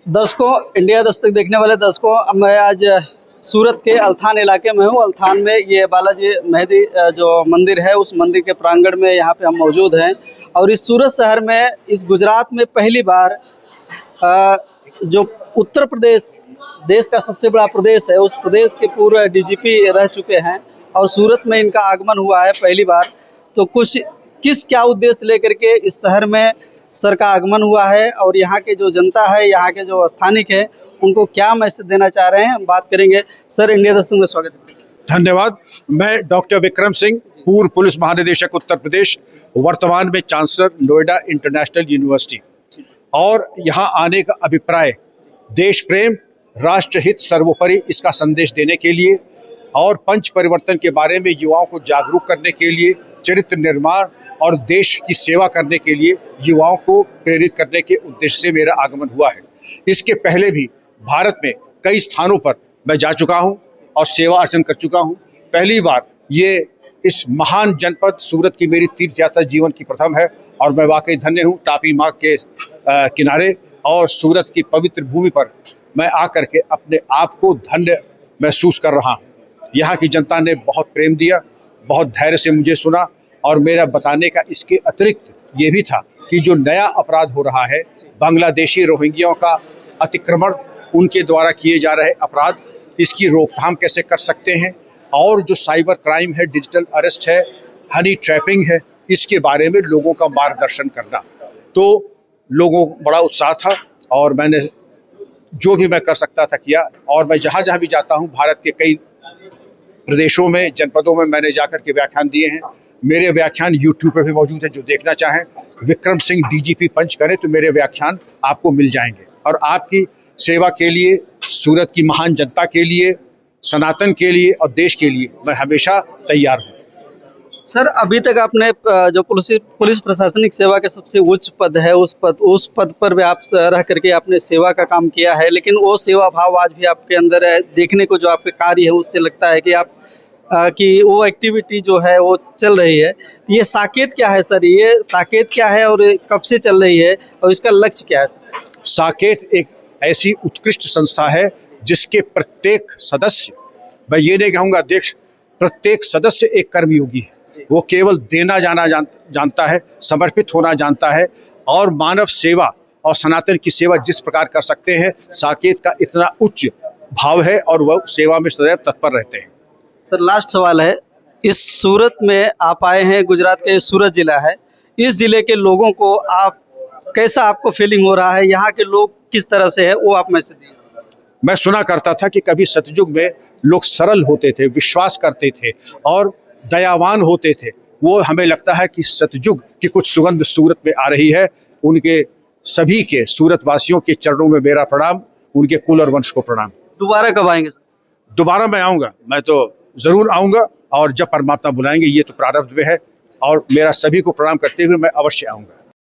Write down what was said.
दर्शकों, इंडिया दस्तक देखने वाले दर्शकों, मैं आज सूरत के अल्थान इलाके में हूँ। अल्थान में ये बालाजी मेहदी जो मंदिर है, उस मंदिर के प्रांगण में यहाँ पे हम मौजूद हैं। और इस सूरत शहर में, इस गुजरात में पहली बार जो उत्तर प्रदेश देश का सबसे बड़ा प्रदेश है, उस प्रदेश के पूर्व डीजीपी रह चुके हैं और सूरत में इनका आगमन हुआ है पहली बार। तो किस क्या उद्देश्य लेकर के इस शहर में सर का आगमन हुआ है और यहाँ के जो जनता है, यहाँ के जो स्थानिक है, उनको क्या मैसेज देना चाह रहे हैं, हम बात करेंगे। सर, इंडिया दस्तक में स्वागत है। धन्यवाद। मैं डॉक्टर विक्रम सिंह, पूर्व पुलिस महानिदेशक उत्तर प्रदेश, वर्तमान में चांसलर नोएडा इंटरनेशनल यूनिवर्सिटी। और यहाँ आने का अभिप्राय देश प्रेम, राष्ट्र हित सर्वोपरि, इसका संदेश देने के लिए और पंच परिवर्तन के बारे में युवाओं को जागरूक करने के लिए, चरित्र निर्माण और देश की सेवा करने के लिए युवाओं को प्रेरित करने के उद्देश्य से मेरा आगमन हुआ है। इसके पहले भी भारत में कई स्थानों पर मैं जा चुका हूं और सेवा अर्चन कर चुका हूं। पहली बार ये इस महान जनपद सूरत की मेरी तीर्थ यात्रा जीवन की प्रथम है और मैं वाकई धन्य हूं। तापी माँ के किनारे और सूरत की पवित्र भूमि पर मैं आकर के अपने आप को धन्य महसूस कर रहा हूं। यहाँ की जनता ने बहुत प्रेम दिया, बहुत धैर्य से मुझे सुना और मेरा बताने का इसके अतिरिक्त ये भी था कि जो नया अपराध हो रहा है, बांग्लादेशी रोहिंग्याओं का अतिक्रमण, उनके द्वारा किए जा रहे अपराध, इसकी रोकथाम कैसे कर सकते हैं और जो साइबर क्राइम है, डिजिटल अरेस्ट है, हनी ट्रैपिंग है, इसके बारे में लोगों का मार्गदर्शन करना। तो लोगों को बड़ा उत्साह था और मैंने जो भी मैं कर सकता था किया। और मैं जहाँ जहाँ भी जाता हूँ, भारत के कई प्रदेशों में, जनपदों में मैंने जाकर के व्याख्यान दिए हैं। मेरे व्याख्यान YouTube पे भी मौजूद है। जो देखना चाहें, विक्रम सिंह डीजीपी पंच करें तो मेरे व्याख्यान आपको मिल जाएंगे। और आपकी सेवा के लिए, सूरत की महान जनता के लिए, सनातन के लिए और देश के लिए मैं हमेशा तैयार हूँ। सर, अभी तक आपने जो पुलिस प्रशासनिक सेवा के सबसे उच्च पद है, उस पद पर भी आप रह करके आपने सेवा का काम किया है, लेकिन वो सेवा भाव आज भी आपके अंदर है। देखने को जो आपके कार्य है, उससे लगता है कि आप कि वो एक्टिविटी जो है वो चल रही है। ये साकेत क्या है सर? ये साकेत क्या है और कब से चल रही है और इसका लक्ष्य क्या है सर? साकेत एक ऐसी उत्कृष्ट संस्था है जिसके प्रत्येक सदस्य, मैं ये नहीं कहूँगा अध्यक्ष, प्रत्येक सदस्य एक कर्मयोगी है। वो केवल देना जानता है, समर्पित होना जानता है और मानव सेवा और सनातन की सेवा जिस प्रकार कर सकते हैं, साकेत का इतना उच्च भाव है और वह सेवा में सदैव तत्पर रहते हैं। सर, लास्ट सवाल है, इस सूरत में आप आए हैं, गुजरात के सूरत जिला है, इस जिले के लोगों को कैसा आपको फीलिंग हो रहा है? यहाँ के लोग किस तरह से है, वो आप मैसेज दीजिए। मैं सुना करता था कि कभी सतयुग में लोग सरल होते थे, विश्वास करते थे और दयावान होते थे। वो हमें लगता है कि सतयुग की कुछ सुगंध सूरत में आ रही है। उनके सभी के सूरत वासियों के चरणों में मेरा प्रणाम, उनके कुल और वंश को प्रणाम। दोबारा कब आएंगे सर? दोबारा मैं आऊँगा, मैं तो जरूर आऊँगा और जब परमात्मा बुलाएंगे, ये तो प्रारब्ध में है और मेरा सभी को प्रणाम करते हुए मैं अवश्य आऊँगा।